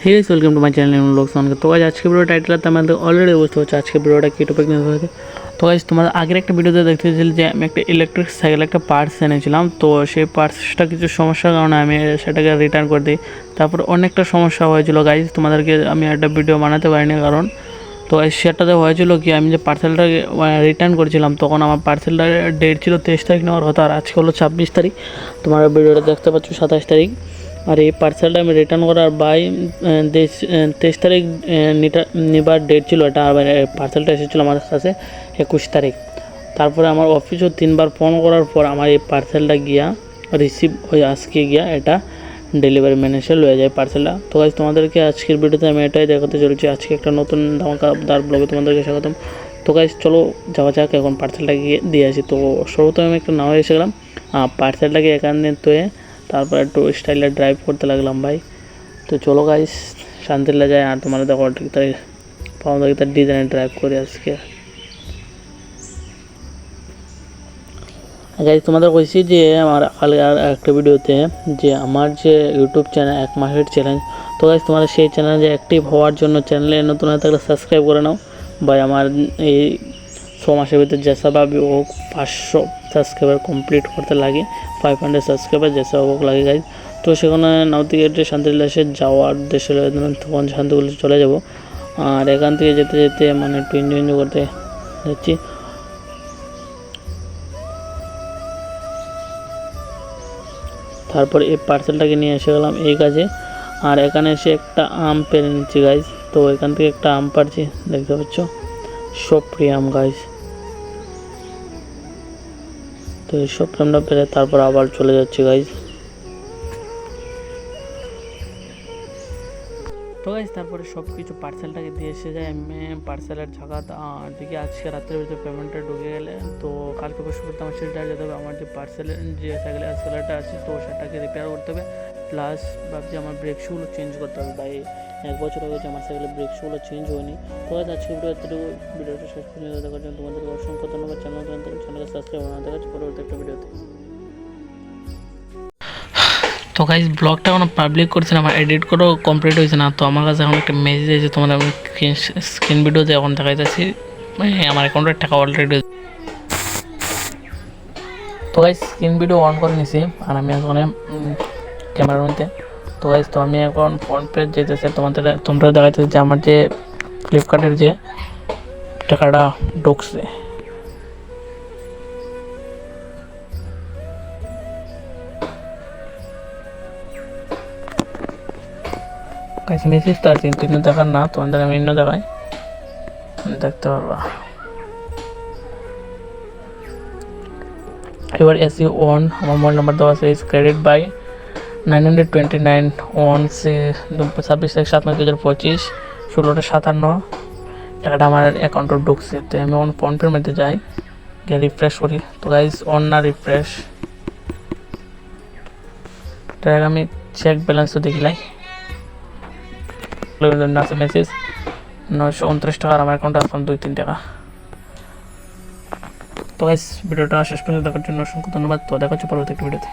Hey guys welcome to my channel इन लोग song. तो आज के ভিডিও টাইটেলটা আমাদের অলরেডি বুঝতে হচ্ছে আজকে ভিডিওটা কি টপিক নিয়ে হয়েছে। তো গাইস তোমরা আগের একটা ভিডিওতে দেখতেছিল যে আমি একটা ইলেকট্রিক সাইকেল একটা পার্টস এনেছিলাম, তো সেই পার্টসটা কিছু সমস্যার কারণে আমি সেটাকে রিটার্ন করে দিই। তারপর অনেকটা সমস্যা হয়েছিল গাইস, তোমাদেরকে আমি একটা ভিডিও বানাতে পারিনি কারণ তো সেটাতে হয়েছিল কি আমি যে পার্সেলটা রিটার্ন করেছিলাম তখন আমার পার্সেলটার ডেট ছিল 23 তারিখ নেওয়ার কথা, আর আজকে হলো 26 তারিখ। তোমার ভিডিওটা দেখতে পাচ্ছ 27 তারিখ। আর এই পার্সেলটা আমি রিটার্ন করার 23 তারিখ নেবার ডেট ছিল এটা, আর পার্সেলটা এসেছিলো আমার কাছে 21 তারিখ। তারপরে আমার অফিসও 3বার ফোন করার পর আমার এই পার্সেলটা গিয়া রিসিভ হয়ে আজকে গিয়া এটা ডেলিভারি ম্যান এসে লয়ে যায় পার্সেলটা। তো গাইস তোমাদেরকে আজকের ভিডিওতে আমি এটাই দেখাতে চলেছি। আজকে একটা নতুন ধামাকাদার ব্লগে তোমাদেরকে স্বাগতম। তো গাইস চলো যাওয়া যাক, এখন পার্সেলটা গিয়ে দিয়ে আসি। তো সর্বপ্রথমে আমি একটা নাও এসে গেলাম, পার্সেলটাকে এখানে তোয়ে তারপর একটু স্টাইলে ড্রাইভ করতে লাগলাম ভাই। তো চলো গাইস শান্তিলা যায় আর তোমাদের দেখো তাই পাওয়া তার ডিজাইনে ড্রাইভ করে আজকে। গাইস তোমাদের কইছি যে আমার কালকে আর একটা ভিডিওতে যে আমার যে ইউটিউব চ্যানেল 1 মাসের চ্যালেঞ্জ, তো গাইস তোমাদের সেই চ্যানেলে অ্যাক্টিভ হওয়ার জন্য চ্যানেলে নতুন হয়ে থাকলে সাবস্ক্রাইব করে নাও ভাই। আমার এই 6 মাসের ভিতরে যেসা ভাবি হোক 500 সাবস্ক্রাইবার কমপ্লিট করতে লাগে, 500 সাবস্ক্রাইবার যেসা হোক লাগে গাইস। তো সেখানে নাউতিগেটে শান্তিবিলাসে যাওয়ার দেশে তখন শান্তিগুলো চলে যাব, আর এখান থেকে যেতে যেতে মানে একটু এনজয় করতে যাচ্ছি। তারপর এই পার্সেলটাকে নিয়ে এসে গেলাম এই কাজে, আর এখানে এসে একটা আম পেরে নিচ্ছি গাইজ। তো এখান থেকে একটা আম পারছি, দেখতে পাচ্ছ সব ফ্রি আম গাইজ। তো এই সব আমটা পেরে তারপর আবার চলে যাচ্ছি গাইজ। তো গাইজ তারপরে সব কিছু পার্সেলটাকে দিয়ে এসে যায় আমি পার্সেলের জায়গা দিকে। আজকে রাতের ভিতরে পেমেন্টটা ঢুকে গেলে তো কালকে পরশু করতে আমার সেটা যেতে হবে। আমার যে পার্সেলের যে সাইকেলটা আছে তো সেটাকে রিপেয়ার করতে হবে, প্লাস ভাবছি আমার ব্রেক শুগুলো চেঞ্জ করতে হবে ভাই। 1 বছর হয়ে গেছে আমার সাইকেলের ব্রেক শুগুলো চেঞ্জ হয়নি। তো গাইজ আজকে ভিডিওটা শেষ পর্যন্ত দেখার জন্য তোমাদেরকে অসংখ্য ধন্যবাদ। চ্যানেলকে সাবস্ক্রাইব বানাতে দেখা পরবর্তী একটা ভিডিওতে। তো গাইজ ব্লগটা এখন পাবলিক করছি না, আমার এডিট করেও কমপ্লিট হয়েছে না। তো আমার কাছে এখন একটা মেসেজ এসেছে, তোমাদের আমি স্ক্রিন ভিডিওতে এখন দেখাইতেছি, আমার অ্যাকাউন্টের টাকা অলরেডি। তো গাইজ স্ক্রিন ভিডিও অন করে নিছি আর আমি এখন ক্যামেরার মধ্যে। তো গাইজ তো আমি এখন ফোন পে যেতেছে তোমরা দেখাইতেছি যে আমার যে ফ্লিপকার্টের যে টাকাটা ঢুকছে। কাছে মেসেজ তো আর তিন দেখার না, তোমাদের আমি অন্য দেখাই দেখতে পারবা। এবার এসি ওয়ান আমার মোবাইল নাম্বার দেওয়া আছে, ইজ ক্রেডিট বাই 929 ওয়ান 26/7/2025 16:57 টাকাটা আমার অ্যাকাউন্টে ঢুকছে। তো আমি অন ফোন পের মধ্যে যাই, গিয়ে রিফ্রেশ করি। তো গাইজ অন না রিফ্রেশ টাকা আমি চেক ব্যালেন্স তো দেখিলাই আছে মেসেজ 929 টাকা আমার অ্যাকাউন্টে এখন 2-3 টাকা। তো গাইস ভিডিওটা শেষ পর্যন্ত দেখার জন্য অসংখ্য ধন্যবাদ। তো দেখা হচ্ছে পরবর্তী একটা ভিডিওতে।